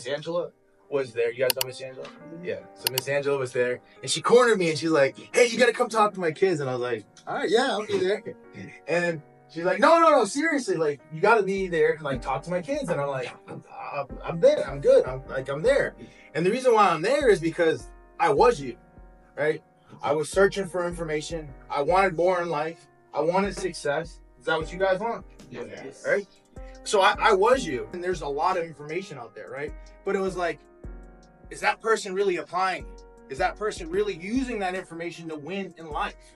Miss Angela was there. You guys know Miss Angela? Yeah. So Miss Angela was there, and she cornered me, and she's like, "Hey, you gotta come talk to my kids." And I was like, "All right, yeah, I'll be there." And she's like, "No, seriously, like, you gotta be there and like talk to my kids." And I'm like, "I'm there. I'm good. I'm there." And the reason why I'm there is because I was you, right? I was searching for information. I wanted more in life. I wanted success. Is that what you guys want? Yes. Right? So I was you. And there's a lot of information out there, right? But it was like, is that person really applying? Is that person really using that information to win in life?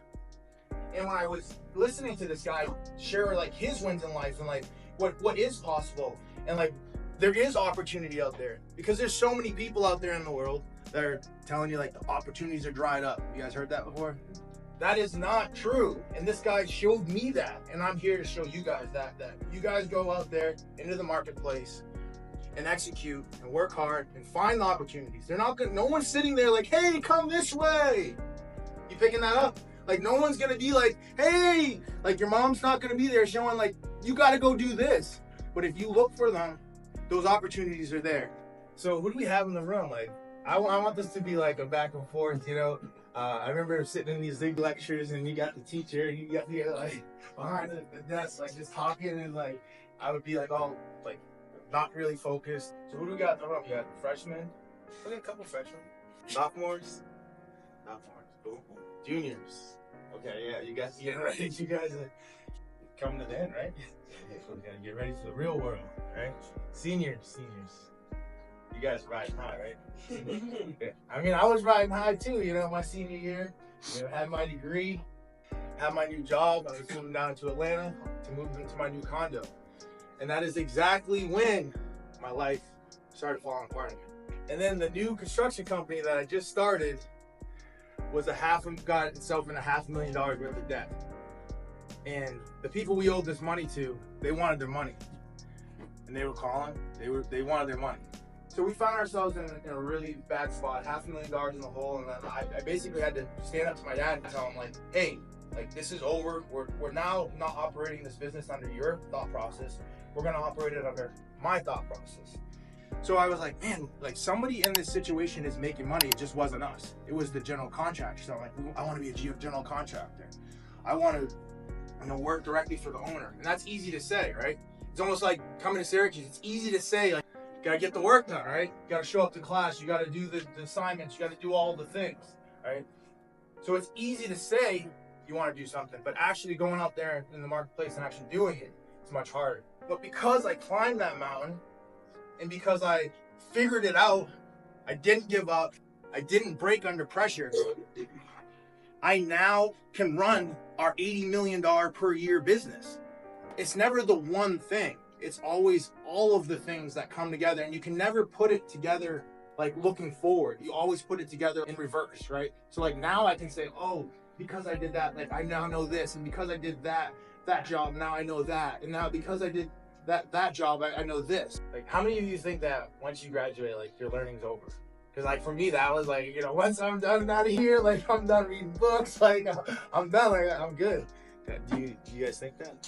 And when I was listening to this guy share like his wins in life and like what is possible, and like there is opportunity out there, because there's so many people out there in the world that are telling you like the opportunities are dried up. You guys heard that before? That is not true. And this guy showed me that. And I'm here to show you guys that you guys go out there into the marketplace and execute and work hard and find the opportunities. They're not gonna, no one's sitting there like, "Hey, come this way." You picking that up? Like, no one's gonna be like, "Hey," like your mom's not gonna be there showing like, "You gotta go do this." But if you look for them, those opportunities are there. So who do we have in the room? Like, I want this to be like a back and forth, you know? I remember sitting in these big lectures and you got the teacher, you got here like behind the desk, like just talking, and like I would be like all like not really focused. So who do we got in the room? You got freshmen? We got a couple freshmen. Sophomores? Cool. Juniors. Okay, yeah, you guys getting ready. You guys are coming to the end, right? So we gotta get ready for the real world, right? Seniors. You guys riding high, right? Yeah. I mean, I was riding high too, you know, my senior year. You know, had my degree, had my new job. I was moving down to Atlanta to move into my new condo. And that is exactly when my life started falling apart again. And then the new construction company that I just started got itself in $500,000 worth of debt. And the people we owed this money to, they wanted their money. And they were calling, they wanted their money. So we found ourselves in a really bad spot, $500,000 in the hole, and then I basically had to stand up to my dad and tell him like, "Hey, like this is over. We're now not operating this business under your thought process. We're gonna operate it under my thought process." So I was like, man, like somebody in this situation is making money. It just wasn't us. It was the general contractor. So I'm like, I want to be a general contractor. I want to, work directly for the owner, and that's easy to say, right? It's almost like coming to Syracuse. It's easy to say, like, you gotta get the work done, right? You gotta show up to class. You gotta do the assignments. You gotta do all the things, right? So it's easy to say you want to do something, but actually going out there in the marketplace and actually doing it, it's much harder. But because I climbed that mountain, and because I figured it out, I didn't give up, I didn't break under pressure, I now can run our $80 million per year business. It's never the one thing. It's always all of the things that come together, and you can never put it together like looking forward. You always put it together in reverse, right? So like now I can say, oh, because I did that, like I now know this, and because I did that job, now I know that, and now because I did that job, I know this. Like, how many of you think that once you graduate, like your learning's over? Because like for me, that was like, once I'm done out of here, like I'm done reading books, like I'm done, like I'm good. Do you guys think that?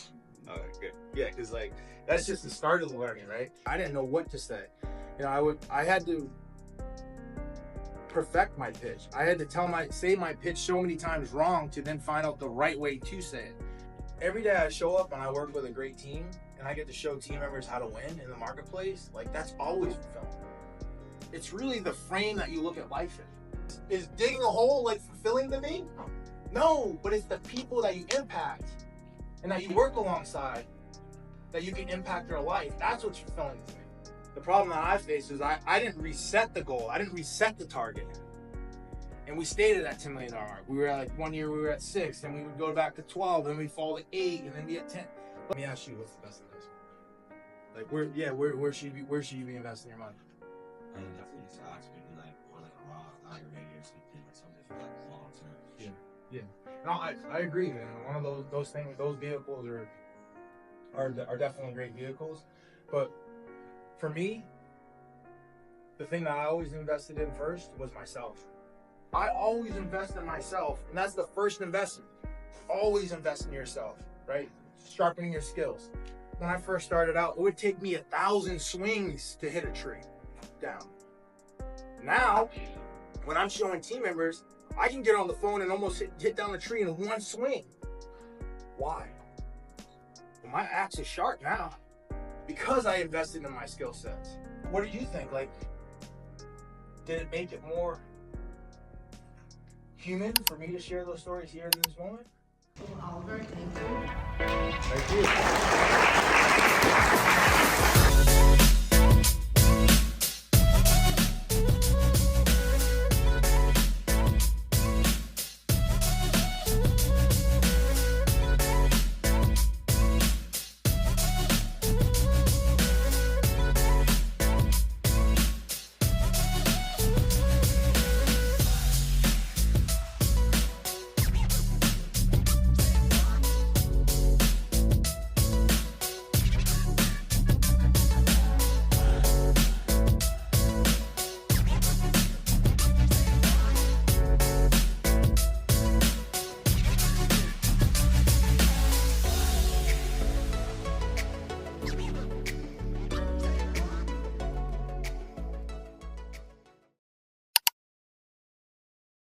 Okay, good. Yeah, because like that's just the start of the learning, right? I didn't know what to say. I had to perfect my pitch. I had to say my pitch so many times wrong to then find out the right way to say it. Every day I show up and I work with a great team, and I get to show team members how to win in the marketplace. Like that's always fulfilling. It's really the frame that you look at life in. Is digging a hole like fulfilling to me? No, but it's the people that you impact and that you work alongside that you can impact their life. That's what's fulfilling to me. The problem that I faced is I didn't reset the goal. I didn't reset the target. And we stayed at that $10 million mark. We were at like 1 year, we were at 6, and we would go back to 12, and we'd fall to 8, and then be at 10. Let me ask you, what's the best investment? Like where should you be investing your money? I mean, definitely stocks, maybe like a Roth IRA or something, like something for like long term. Yeah. No, I agree, man. One of those things, those vehicles are definitely great vehicles. But for me, the thing that I always invested in first was myself. I always invest in myself, and that's the first investment. Always invest in yourself, right? Sharpening your skills. When I first started out, it would take me 1,000 swings to hit a tree. down. Now, when I'm showing team members, I can get on the phone and almost hit down the tree in one swing. Why? Well, my axe is sharp now because I invested in my skill sets. What do you think? Like, did it make it more human for me to share those stories here in this moment? Well, Oliver, thank you. Thank you.